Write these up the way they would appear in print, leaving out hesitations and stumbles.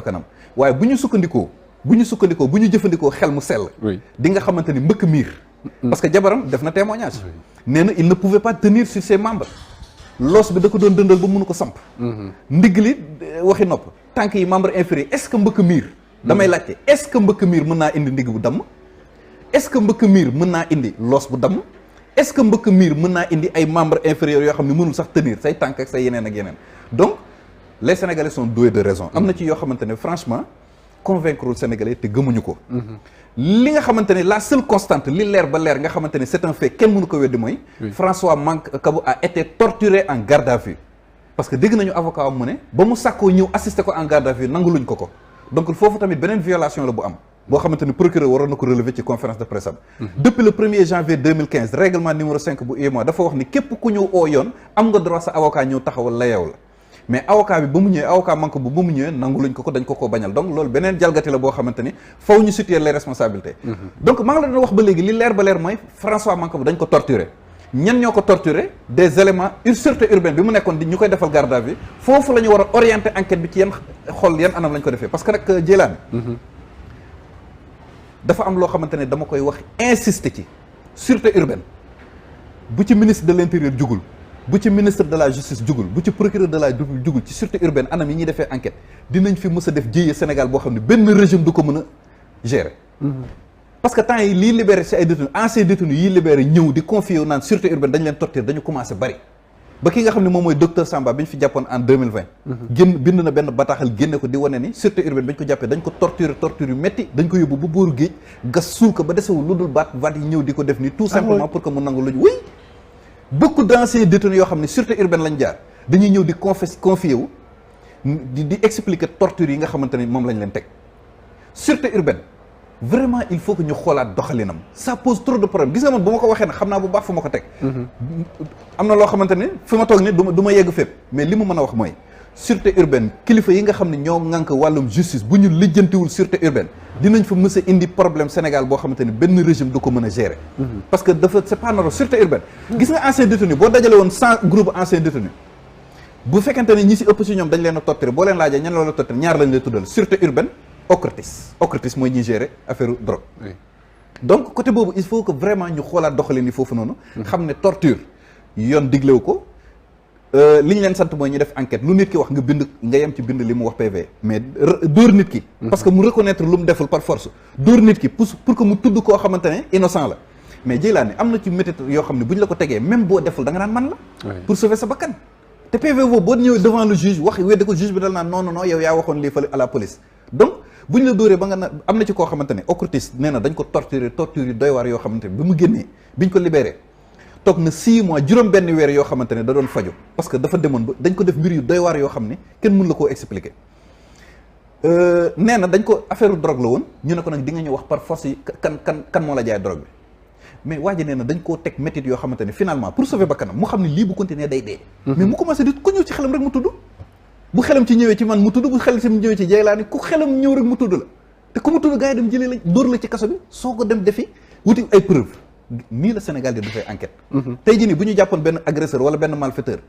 kanam waaye bu ñu sukkandikoo bu ñu jëfandikoo xel mu sell di nga xamante ni mbëkk miir parce que jabaram def na témoignage nee na il ne pouvait pas tenir sur ses membres loos bi da ko doon dëndal ba mënu ko samp ndigg li waxi nopp tànk yi membre inférieur est-ce que mbëkk miir damay laajte est-ce que mbëkk miir mën naa indi ndigg bu damm est-ce que mbëkk miir mën naa indi loos bu damm est-ce que mbëkk miir mën naa indi ay membres inférieurs yoo xam ne mënul sax tenir say tànk ak say yeneen ak yeneen donc les Sénégalais sont doués de raison am na ci yoo xamante ne franchement convaincre le Sénégalais te gëmuñu ko li nga xamante ne la seule constante li leer ba leer nga xamante ne c'est un fait kenn mënu ko weddi mooy François Mancabou a été torturé en garde à vue parce que dégg nañu avocat am mu ne ba mu sàkkoo ñëw assister ko en garde à vue nanguluñ ko donc foofu tamit beneen violation la bu am boo xamante ni procureur waroon na ko relever ci conférence de presse am depuis le 1er janvier 2015 règlement numéro 5 bu UEMOA dafa wax ni képp ku ñëw oo yoon am nga droit sa avocat ñëw taxawal la yow la mais avocat bi ba mu ñëwee avocat Mancabou ba mu ñëwee nanguluñ ko dañ ko bañal donc loolu beneen jalgati la boo xamante ni faw ñu situer les responsabilités donc maa ngi la doon wax ba léegi li leer ba leer mooy François Mancabou dañ ko torturer ñan ñoo ko torturer des éléments sûreté urbaine bi mu nekkoon di ñu koy defal garde à vue foofu la ñu war a orienter enquête bi ci yan xool yan anam lañ ko defee parce que nag Djeylani dafa am loo xamante ne dama koy wax insister ci sûreté urbaine bu ci ministre de l'intérieur jugul bu ci ministre de la justice jugul bu ci procureur de la République jugul ci sûreté urbaine anam yi ñuy defee enquête dinañ fi mës a def jéyee Sénégal boo xam ne benn régime du ko mën a gérer parce que temps yi lii libéré ci ay détenus anciens détenus yii libéré ñëw di confier wu naan sûreté urbaine dañ leen torturer dañu commencé bari ba ki nga xam ne moom mooy docteur Samba bi ñu fi jàppoon en 2020 bind na benn bataaxal génne ko di wane ni sûreté urbaine ba ñu ko jàppee dañ ko torturer yu métti dañ ko yóbbu ba bóoru géej gas suul ko ba desewul lu dul baat yi ñëw di ko def nii tout simplement pour que mu nangu luñu oui beaucoup d'anciens détenus yoo xam ne sûreté urbaine lañ jaar dañuy ñëw di confier wu di expliquer torture yi nga xamante ne moom lañ leen teg sûreté urbaine vraiment il faut que ñu xoolaat doxalinam ça pose trop de problème gis nga man bu ma ko waxee nag xam naa bu baax fu ma ko teg am na loo xamante ne fi ma toog ni du ma yegg fépp mais li mu mën a wax mooy sûreté urbaine kilifa yi nga xam ne ñoo ŋànk wàllum justice bu ñu lijjantiwul sûreté urbaine dinañ fa mës a indi problème Sénégal boo xamante ne benn régime du ko mën a gérer parce que dafa c'est pas normal sûreté urbaine gis nga ancien détenu boo dajale woon 100 groupes anciens détenus bu fekkente ne ñi si ëpp si ñoom dañ leen a torturer boo leen laajee ñan la torturer ñaar lañ lay tuddal sûreté urbaine OCRTIS mooy ñuy gérer affaire drogue donc côté boobu il faut que vraiment ñu xoolaat doxalin ni foofu noonu xam ne torture yoon diglewu ko li ñu leen sant mooy ñu def enquête lu nit ki wax nga bind nga yem ci bind li mu wax PV mais dóor nit ki parce que mu reconnaître lu mu deful par force dóor nit ki pour que mu tudd koo xamante ne innocent la mais Djeylani am na ci méthode yoo xam ne bu ñu la ko tegee même boo deful da nga naan man la pour sauver sa bakkan te PV boobu boo ñëwee devant le juge wax weddi ko juge bi dal naan non yow yaa waxoon lii fële à la police donc bu ñu la dóoree ba nga na am na ci koo xamante ne OCRTIS nee na dañ ko torture yu doy waar yoo xamante ne bi mu génnee biñ ko libéré toog na 6 mois juróom benn weer yoo xamante ne da doon faju parce que dafa demoon ba dañ ko def mbir yu doy waar yoo xam ne kenn mën la koo expliquer nee na dañ ko affaire drogue la woon ñu ne ko nag di nga ñëw wax par force yi kan moo la jaay drogue bi mais waa ji nee na dañ koo teg méthode yoo xamante ne finalement pour sauver bakkanam mu xam ne lii bu continuer day dee mais mu commencé di ko ñëw ci xelam rek mu tudd bu xelam ci ñëwee ci man mu tudd bu xelam ci ñëwee ci Djeylani ku xelam ñëw rek mu tudd la te ku mu tudd gars yi dem jëlee la dóor la ci kaso bi soo ko dem defi wuti ay preuve nii la Sénégal di dafay enquête tey jii nii bu ñu jàppoon benn agresseur wala benn malfaiteur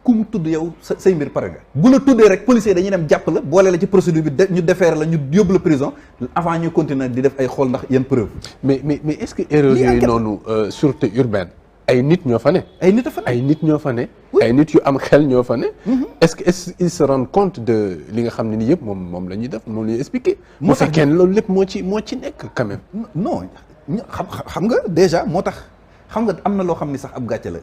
ku mu tudd yow say mbir pare nga bu la tuddee rek policier dañuy dem jàpp la boole la ci procédure bi ñu defeere la ñu yóbbu la prison avant ñu continuer di def ay xool ndax yenn preuve mais est-ce que erreur yooyu noonu sûreté urbaine ay nit ñoo fa ne ay nit ñoo fa ne ay nit yu am xel ñoo fa ne est-ce que ils se rendent compte de li nga xam ne ni yëpp moom la ñuy def moom la ñuy expliquer moo fekkee loolu lépp moo ci nekk quand même non xam nga déjà moo tax xam nga am na loo xam ni sax ab gàcce la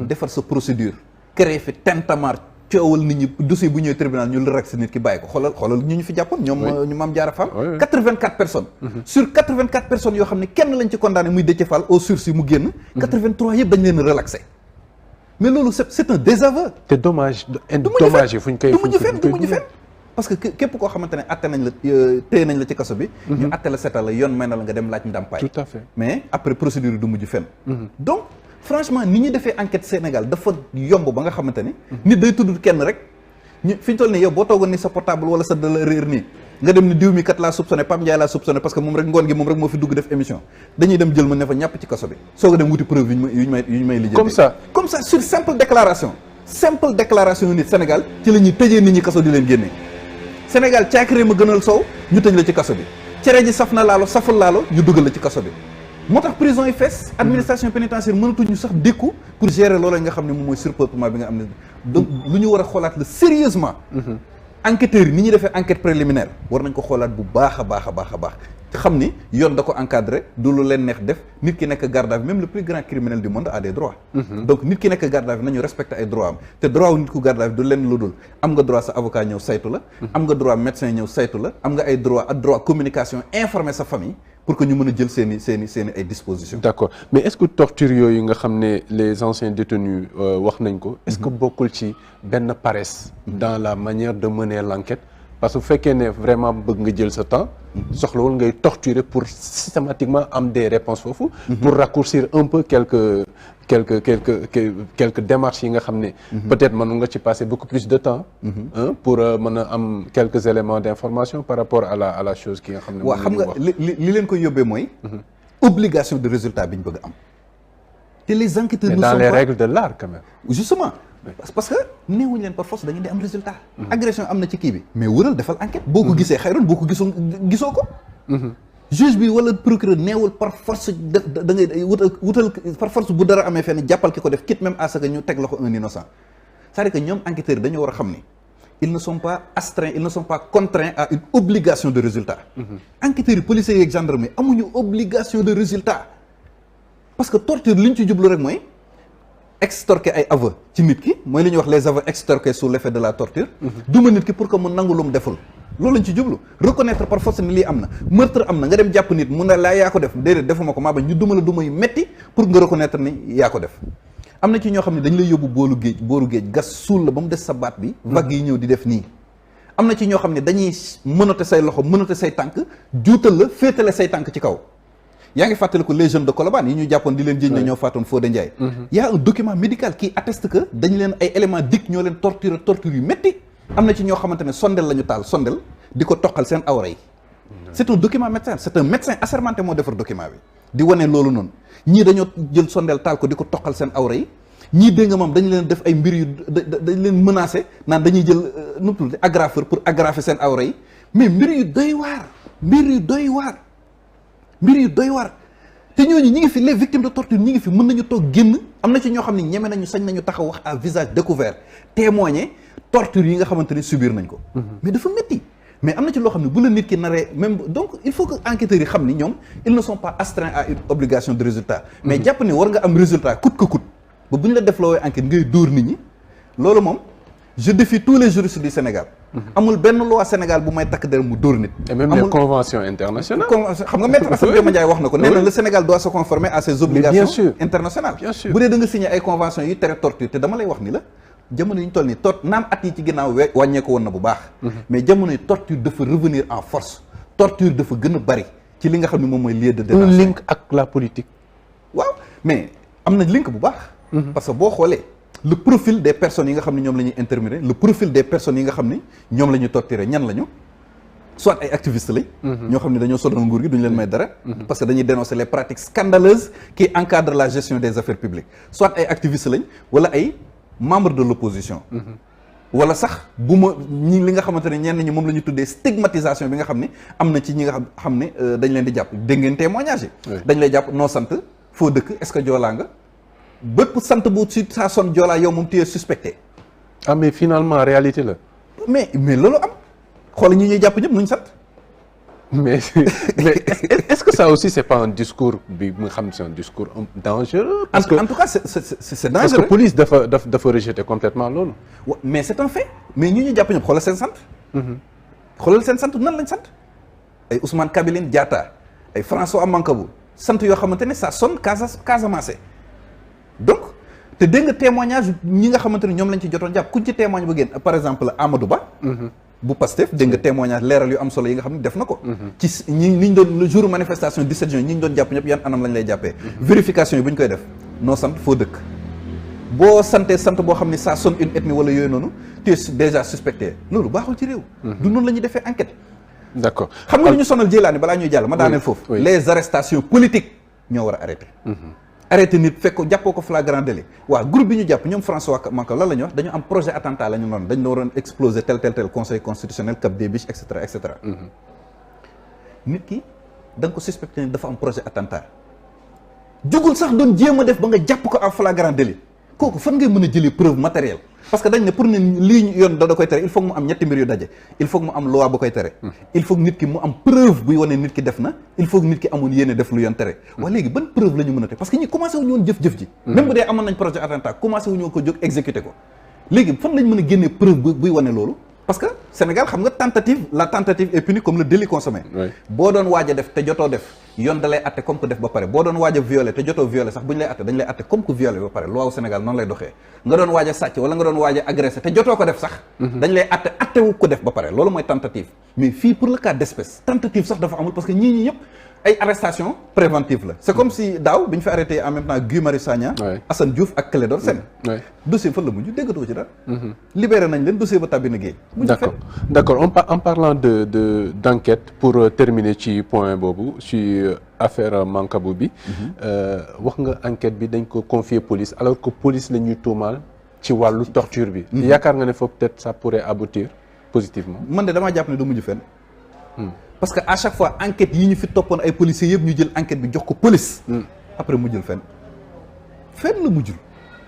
defar sa procédure créer fi tintamarre coowal nit ñi dossier bu ñëwee tribunal ñu la rek sa nit ki bàyyi ko xoolal ñu fi jàppoon ñoom ñu Mame Diarra Fam 84 personnes sur 84 personnes yoo xam ne kenn lañ ci condamné muy Déthié Fall au sursis mu génn 83 yëpp dañ leen relaxé mais loolu c'est un désaveu te dommage yi fu ñu koy du mujj fenn parce que képp koo xamante ne atte nañ la téye nañ la ci kaso bi ñu atte la seetal la yoon may na la nga dem laaj ndàmpaay tout à fait mais après procédure yi du mujj fenn donc franchement ni ñu defee enquête Sénégal dafa yomb ba nga xamante ni nit day tudd kenn rek ñu fi ñu toll nii yow boo toogoon ni sa portable wala sa dala réer nii nga dem ni diw mi kat laa soupçonné Pape Ndiaye laa soupçonné parce que moom rek ngoon gi moom rek moo fi dugg def émission dañuy dem jël ma ne fa ñàpp ci kaso bi soo ko dem wuti preuve yu ñu may lijjanti comme ça sur simple déclaration nit Sénégal ci la ñuy tëjee nit ñi kaso di leen génne Sénégal caakiri ma gënal soow ñu tëj la ci kaso bi cere ji saf na laalo saful laalo ñu dugal la ci kaso bi moo tax prison yi fees administration pénitentiaire mënatuñu sax dékku pour gérer loolu nga xam ne moom mooy surpeuplement bi nga am ne donc lu ñu war a xoolaat la sérieusement enquêteurs yi ni ñuy defee enquête préliminaire war nañ ko xoolaat bu baax a baax a baax a baax xam ni yoon da ko encadré du lu leen neex def nit ki nekk garde à vue même le plus grand criminel du monde a des droits donc nit ki nekk garde à vue nañu respecté ay droits am te droit wu nit ku garde à vue du leen lu dul am nga droit sa avocat ñëw saytu la am nga droit médecin ñëw saytu la am nga ay droit ak droit communication informer sa famille pour que ñu mën a jël seen i ay dispositions. d'accord mais est-ce que torture yooyu nga xam ne les anciens détenus wax nañ ko est-ce que bokkul ci benn paresse dans la manière de mener l'enquête parce que bu fekkee ne vraiment bëgg nga jël sa temps soxlawul ngay torturer pour systématiquement am des réponses foofu pour raccourcir un peu quelques démarches yi nga xam ne peut-être mën nga ci passer beaucoup plus de temps pour mën a am quelques éléments d'information par rapport à la chose ki nga xam ne waaw xam nga li leen koy yóbbee mooy obligation de résultat bi ñu bëgg a am te les enquêteurs mais dans les règles de l'art quand même justement parce que néewuñu leen par force da ngeen di am résultat agression am na ci kii bi mais wëral defal enquête boo ko gisee xayroon boo ko gisoo ko juge bi wala procureur neewul par force da ngay wutal par force bu dara amee fenn jàppal ki ko def quitte même à ce que ñu teg la ko un innocent c'est-à-dire que ñoom enquêteurs yi dañoo war a xam ni ils ne sont pas astreints ils ne sont pas contraints à une obligation de résultat enquêteurs yi policiers yi ak gendarmes yi amuñu obligation de résultat parce que torture li ñu ci jublu rek mooy extorquer ay aveux ci nit ki mooy li ñuy wax les aveux extorqués sous l'effet de la torture duma nit ki pour que mu nangu lu mu deful loolu lañ ci jublu reconnaître par force ni lii am na meurtre am na nga dem jàpp nit mun na laa yaa ko def déedéet defuma ko maa bañ ñu duma la duma yu metti pour nga reconnaître ni yaa ko def am na ci ñoo xam ne dañ lay yóbbu booru géej gas suul la ba mu des sa baat bi vague yi ñëw di def nii am na ci ñoo xam ne dañuy mënate say loxo mënate say tànk juutal la féetale say tànk ci kaw yaa ngi fàttaliku les jeunes de Colobane yi ñu jàppoon di leen jiiñ ne ñoo faatoon Fodé Ndiaye y a un document médical qui atteste que dañ leen ay éléments dikk ñoo leen torture yu métti am na ci ñoo xamante ne sondel la ñu taal sondel di ko toqal seen awra yi c'est un document médecin c'est un médecin assermenté moo defar document bi di wane loolu noonu ñii dañoo jël sondel taal ko di ko toqal seen awra yi ñii dégg nga moom dañu leen def ay mbir yu dañ leen menacé naan dañuy jël nu mu tudd agrafeur pour agrafer seen awra yi mais mbir yu doy waar te ñooñu ñi ngi fi les victimes de torture ñi ngi fi mën nañu toog génn am na ci ñoo xam ne ñeme nañu sañ nañu taxaw wax à visage découvert témoigner torture yi nga xamante ne subir nañ ko mais dafa métti mais am na ci loo xam ne bu la nit ki naree même donc il faut que enquêteurs yi xam ni ñoom ils ne sont pas astreints à une obligation de résultat mais jàpp ne war nga am résultat coûte que coûte ba bu ñu la def loowee enquête ngay dóor nit ñi loolu moom je défie tous les juristes du Sénégal amul benn loi Sénégal bu may takk der mu dóor nit et même les conventions internationales xam nga maître Assane Dioma Ndiaye wax na ko nee na le Sénégal doit se conformer à ses obligations internationales bu dee da nga signé ay conventions yu tere torture te dama lay wax ni la jamono yi ñu toll nii naam at yi ci ginnaaw wàññeeku woon na bu baax mais jamono yi torture dafa revenir en force torture dafa gën a bari ci li nga xam ne moom mooy lieu de détention un link ak la politique waaw mais am na link bu baax parce que boo xoolee le profil des personnes yi nga xam ne ñoom la ñuy intermédiaire le profil des personnes yi nga xam ne ñoom la ñuy torturer ñan lañu soit ay activistes lañ ñoo xam ne dañoo sonal nguur gi duñu leen may dara parce que dañuy dénoncer les pratiques scandaleuses qui encadrent la gestion des affaires publiques soit ay activistes lañ wala ay membres de l'opposition wala sax bu ma ñi li nga xamante ne ñenn ñi moom la ñu tuddee stigmatisation bi nga xam ne am na ci ñi nga xam ne dañ leen di jàpp dégg ngeen témoignage yi dañ lay jàpp noo sant foo dëkk est-ce que joolaa nga bépp sant bu si saa son joolaa yow moom tu es suspecté ah mais finalement réalité la mais loolu am xool ñi ñuy jàpp ñëpp nuñ sant mais est-ce que ça aussi c'est pas un discours bi nga xam c'est un discours dangereux en tout cas c'est dangereux parce que police dafa rejeter complètement loolu mais c'est un fait mais ñi ñuy jàpp ñëpp xoolal seen sant xoolal seen sant nan lañ sant ay Ousmane Kabiline Diatta ay François Amankabou sant yoo xamante ne ça sonne Casamance donc te dégg nga témoignage ñi nga xamante ne ñoom lañ ci jotoon jàpp kuñ ci témoigne ba génn par exemple Amadou Ba bu Pastef dégg nga témoignage leeral yu am solo yi nga xam ne def na ko ci ñi ñu doon le jour manifestation 17 juin ñi ñu doon jàpp ñëpp yan anam lañ lay jàppee vérification yi bu ñu koy def noo sant foo dëkk boo santee sant boo xam ne ça sonne une ethnie wala yooyu noonu tu es déjà suspecté loolu baaxul ci réew du noonu la ñuy defee enquête d'accord xam nga lu ñu sonal Jëlaani balaa ñuy jàll ma daaneel foofu les arrestations politiques ñoo war a arrêter arrêté nit fekk ko jàppoo ko flagrant délit waaw groupe bi ñu jàpp ñoom François Manko lan la ñuy wax dañu am projet attentat la ñu noonu dañu waroon exploser tel conseil constitutionnel Cap des Biches et cetera nit ki da nga ko suspecté ne dafa am projet attentat jugul sax doon jéem a def ba nga jàpp ko en flagrant délit kooku fan ngay mën a jëlee preuve matérielle parce que dañ ne pour ne lii yoon da koy tere il faut que mu am ñetti mbir yu daje il faut que mu am loi ba koy tere il faut que nit ki mu am preuve buy wane nit ki def na il faut que nit ki amoon yéene def lu yoon tere waaye léegi ban preuve la ñu mën a te parce que ñi commencé wuñu woon jëf-jëf ji même bu dee amoon nañ projet attentat commencé wuñu ko jóg exécuté ko léegi fan lañ mën a génnee preuve buy wane loolu parce que Sénégal xam nga la tentative est punie comme le délit consommé boo doon waaj a def te jotoo def yoon da lay atte comme que def ba pare boo doon waaj a violé te jotoo violé sax bu ñu lay atte dañ lay atte comme que violé ba pare loi wu Sénégal noonu lay doxee nga doon waaj a sàcc wala nga doon waaj a agressé te jotoo ko def sax dañ lay atte wu ko def ba pare loolu mooy tentative mais fii pour le cas d'espèce tentative sax dafa amul parce que ñii ñëpp ay arrestation préventive la c'est comme si daaw bi ñu fi arrêté en même temps Guy Marius Sagna Assane Diouf ak Clédor Sène dossier fan la mujj déggatoo ci dara libéré nañ leen dossier ba tàbbi na géej d'accord en parlant d'enquête pour terminer ci point boobu ci affaire Mancabou bi wax nga enquête bi dañ ko confier police alors que police la ñuy tuumaal ci wàllu torture bi yaakaar nga ne foofu peut-être ça pourrait aboutir positivement man de damaa jàpp ne du mujj fenn parce que à chaque fois enquête yi ñu fi toppoon ay policiers yëpp ñu jël enquête bi jox ko police après mujjul fenn la mujjul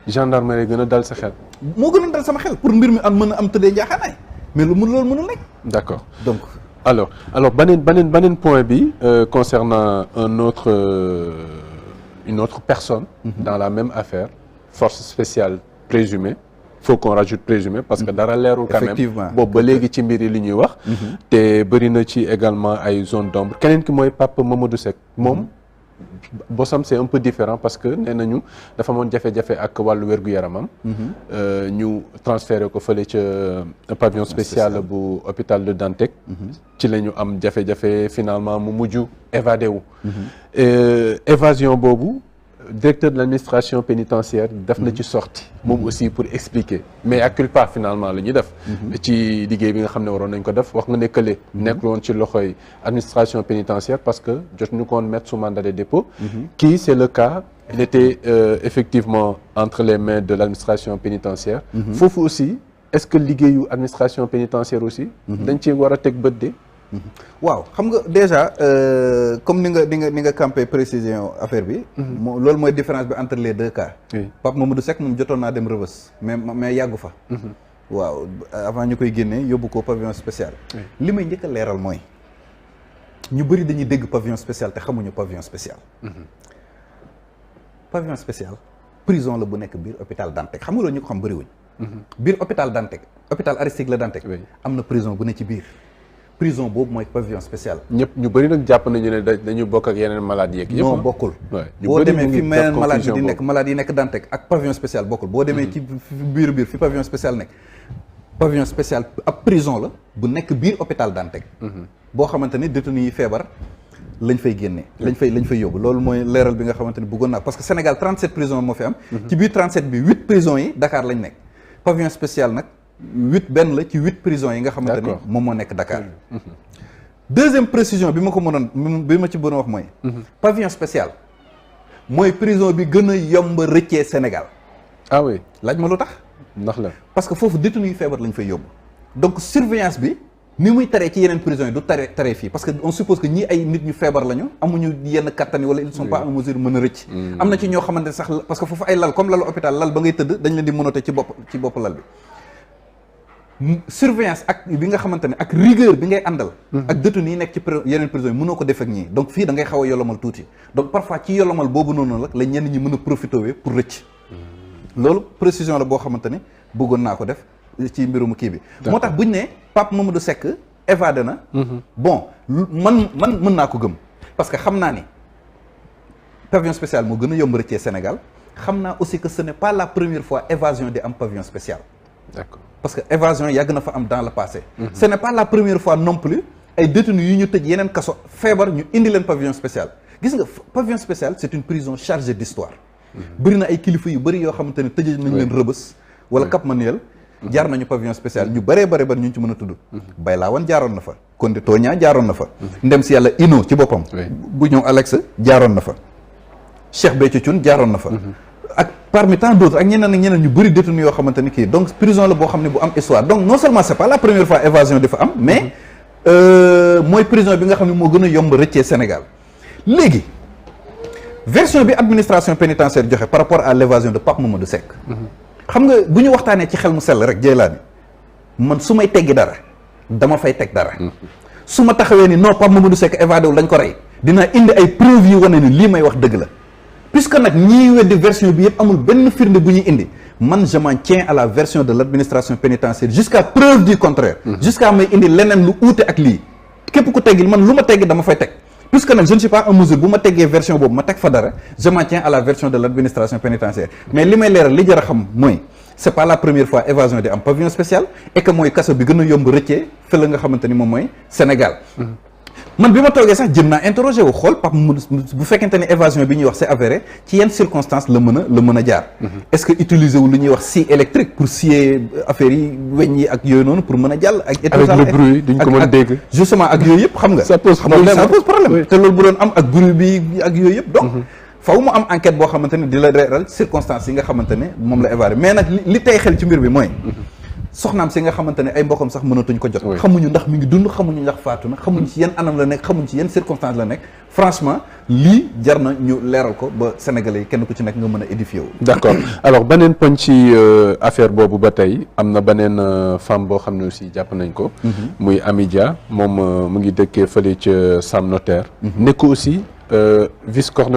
gendarmerie gën a dal sa xel moo gën a dal sama xel pour mbir mi mën a am tëddee njaaxaanaay mais loolu mënul nekk d'accord donc alors beneen point bi concernant une autre personne dans la même affaire force spéciale présumée faut qu'on rajoute présumé parce que dara leerul quand même boobu ba léegi ci mbir yi li ñuy wax te bëri na ci également ay zone d'ombre keneen ki mooy Pape Mamadou Seck moom bosam c'est un peu différent parce que nee nañu dafa amoon jafe-jafe ak wàllu wér-gu-yaramam ñu transféré ko fële ca pavillon spécial bu hôpital de Dantec ci la ñu am jafe-jafe finalement mu mujj évadé wu évasion boobu directeur de l'administration pénitentiaire def na ci sorti moom aussi pour expliquer mais à culpa finalement la ñuy def ci liggéey bi nga xam ne waroon nañ ko def wax nga nekkale nekkul woon ci loxoy administration pénitentiaire parce que jot ñu koon mettre sous mandat de dépôt kii c'est le cas il était effectivement entre les mains de l'administration pénitentiaire foofu aussi est-ce que liggéeyu administration pénitentiaire aussi dañ ci war a teg bët de waaw xam nga déjà comme ni nga campé précision affaire bi loolu mooy différence bi entre les deux cas Pape Mamadou Seck moom jotoon naa dem Rebeuss mais yàggu fa waaw avant ñu koy génnee yóbbu ko pavillon spécial li may njëkk a leeral mooy ñu bëri dañuy dégg pavillon spécial te xamuñu pavillon spécial pavillon spécial prison la bu nekk biir hôpital Dantec xam nga loolu ñu ko xam bëriwuñ biir hôpital Dantec hôpital Aristide Le Dantec am na prison bu ne ci biir prison boobu mooy pavillon spécial. ñëpp ñu bëri nag jàpp nañu ne dañu bokk ak yeneen maladies yeeg. non bokkul. boo demee fi yeneen maladies di nekk maladies yi nekk Dantec ak pavillon spécial bokkul. boo demee ci biir fi pavillon spécial nekk. pavillon spécial ab prison la bu nekk biir hôpital Dantec. boo xamante ni détenus yi feebar lañ fay génne. lañ fay yóbbu loolu mooy leeral bi nga xamante ni bëggoon naa parce que Sénégal 37 prisons moo fi am. ci biir 37 bi 8 prisons yi Dakar lañ nekk. pavillon spécial nag. 8 benn la ci 8 prisons yi nga xamante ni moom moo nekk Dakar. deuxième précision bi ma ci bëggoon wax mooy. pavillon spécial mooy prison bi gën a yomb rëccee Sénégal. ah oui laaj ma lu tax. ndax la parce que foofu détenus yu feebar lañ fay yóbbu. donc surveillance bi ni muy taree ci yeneen prisons yi du taree fii parce que on suppose que ñii ay nit ñu feebar lañu amuñu yenn kattan yi wala ils sont pas en mesure mën a rëcc. am na ci ñoo xamante sax parce que foofu ay lal comme lalu hôpital lal ba ngay tëdd dañ leen di mënote ci bopp lal bi. surveillance ak bi nga xamante ne ak rigueur bi ngay àndal ak détenus yi nekk ci yeneen prison yi mënoo ko def ak ñii donc fii da ngay xaw a yolomal tuuti donc parfois ci yolomal boobu noonu la ñenn ñi mën a profité pour rëcc loolu précision la boo xamante ne bëggoon naa ko def ci mbirum kii bi moo tax buñ ne Pape Mamadou Seck évadé na bon man mën naa ko gëm parce que xam naa ni pavillon spécial moo gën a yomb rëccee Sénégal xam naa aussi que ce n'est pas la première fois évasion di am pavillon spécial d'accord parce que évasion yàgg na fa am dans le passé. Ce n'est pas la première fois non plus ay détenus yu ñu tëj yeneen kaso feebar ñu indi leen pavillon spécial gis nga pavillon spécial c'est une prison chargée d'histoire. bëri na ay kilifa yu bëri yoo xamante ne tëjee nañ leen Rebeuss wala Cap Manuel. jaar nañu pavillon spécial ñu bëree bëri ñu ci mën a tudd. Baylawan jaaroon na fa. Condé Togna jaaroon na fa. ndem si yàlla Ino ci boppam. bu ñëw Alex jaaroon na fa. Cheikh Béthio Thioune jaaroon na fa. ak parmi tant d'autres ak ñeneen ñu bëri détenus yoo xamante ni kii donc prison la boo xam ne bu am histoire donc non seulement c'est pas la première fois évasion di fa am mais mooy prison bi nga xam ne moo gën a yomb rëccee Sénégal léegi version bi administration pénitentiaire joxe par rapport à l'évasion de Pape Mamadou Seck xam nga bu ñu waxtaanee ci xel mu sell rek Dieylani man su may teggi dara dama fay teg dara su ma taxawee ni non Pape Mamadou Seck évadé wul dañ ko rey dinaa indi ay preuves yi wane ni lii may wax dëgg la puisque nag ñiy weddi version bi yëpp amul benn firnde bu ñuy indi man je m'en tiens à la version de l'administration pénitentiaire jusqu'à preuve du contraire jusqu'à may indi leneen lu uute ak lii képp ku teggil man lu ma teggi dama fay teg puisque nag je ne suis pas en mesure bu ma teggee version boobu ma teg fa dara je m'en tiens à la version de l'administration pénitentiaire mais li may leeral li jar a xam mooy c'est pas la première fois évasion di am pavillon spécial et que mooy kaso bi gën a yomb rëccee fa la nga xamante ni moom mooy Sénégal man bi ma toogee sax jëm naa interroger wu xool Pape bu fekkente ni évasion bi ñuy wax c'est avéré ci yenn circonstances la mën a jaar est-ce que utiliser wu lu ñuy wax scie électrique pour scier affaires yi weñ yi ak yooyu noonu pour mën a jàll ak avec le bruit duñ ko mën a dégg justement ak yooyu yëpp xam nga ça pose problème te loolu bu doon am ak bruit bi ak yooyu yëpp donc faw mu am enquête boo xamante ne di la reeral circonstances yi nga xamante ne moom la évalué mais nag li tey xel ci mbir bi mooy soxnaam si nga xamante ne ay mbokkam sax mënatuñ ko jot xamuñu ndax mi ngi dund xamuñu ndax faatu na xamuñu ci yenn anam la nekk xamuñu ci yenn circonstance la nekk franchement lii jar na ñu leeral ko ba sénégalais yi kenn ku ci nekk nga mën a édifié wu d'accord alors beneen poñ ci affaire boobu ba tey am na beneen femme boo xam ne aussi jàpp nañ ko muy Amidia moom mu ngi dëkkee fële ca Sam Notaire nekk aussi vice coordonnateur